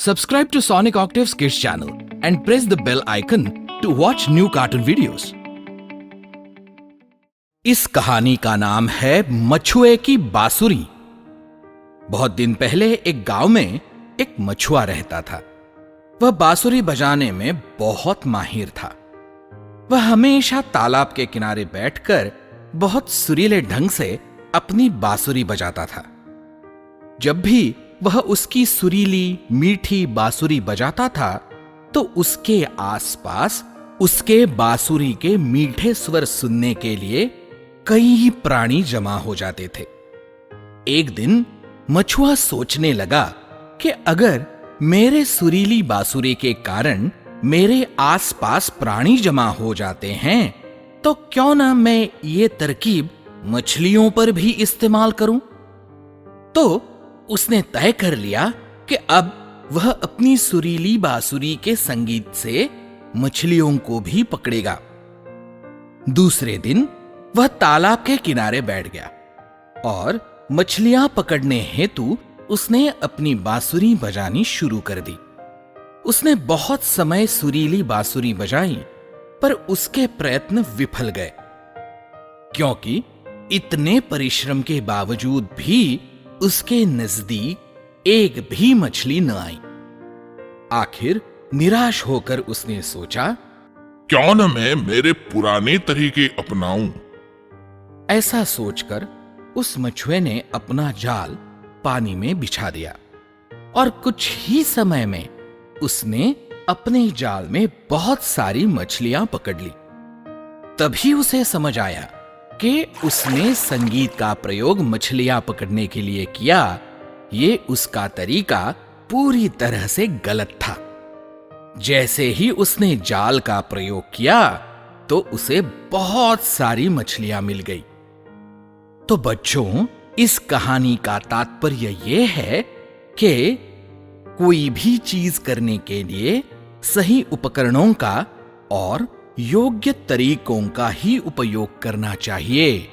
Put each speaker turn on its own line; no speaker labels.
Subscribe to Sonic Octaves Kids channel and press the bell icon to watch new cartoon videos. इस कहानी का नाम है मछुए की बांसुरी। बहुत दिन पहले एक गांव में एक मछुआ रहता था। वह बांसुरी बजाने में बहुत माहिर था। वह हमेशा तालाब के किनारे बैठकर बहुत सुरीले ढंग से अपनी बांसुरी बजाता था। जब भी वह उसकी सुरीली मीठी बांसुरी बजाता था तो उसके आसपास उसके बांसुरी के मीठे स्वर सुनने के लिए कई प्राणी जमा हो जाते थे। एक दिन मछुआ सोचने लगा कि अगर मेरे सुरीली बांसुरी के कारण मेरे आसपास प्राणी जमा हो जाते हैं तो क्यों ना मैं ये तरकीब मछलियों पर भी इस्तेमाल करूं। तो उसने तय कर लिया कि अब वह अपनी सुरीली बांसुरी के संगीत से मछलियों को भी पकड़ेगा। दूसरे दिन वह तालाब के किनारे बैठ गया और मछलियां पकड़ने हेतु उसने अपनी बांसुरी बजानी शुरू कर दी। उसने बहुत समय सुरीली बांसुरी बजाई पर उसके प्रयत्न विफल गए, क्योंकि इतने परिश्रम के बावजूद भी उसके नजदीक एक भी मछली न आई। आखिर निराश होकर उसने सोचा,
क्यों न मैं मेरे पुराने तरीके अपनाऊं।
ऐसा सोचकर उस मछुए ने अपना जाल पानी में बिछा दिया और कुछ ही समय में उसने अपने जाल में बहुत सारी मछलियां पकड़ ली। तभी उसे समझ आया कि उसने संगीत का प्रयोग मछलियां पकड़ने के लिए किया। ये उसका तरीका पूरी तरह से गलत था। जैसे ही उसने जाल का प्रयोग किया तो उसे बहुत सारी मछलियां मिल गई। तो बच्चों, इस कहानी का तात्पर्य यह है कि कोई भी चीज करने के लिए सही उपकरणों का और योग्य तरीकों का ही उपयोग करना चाहिए।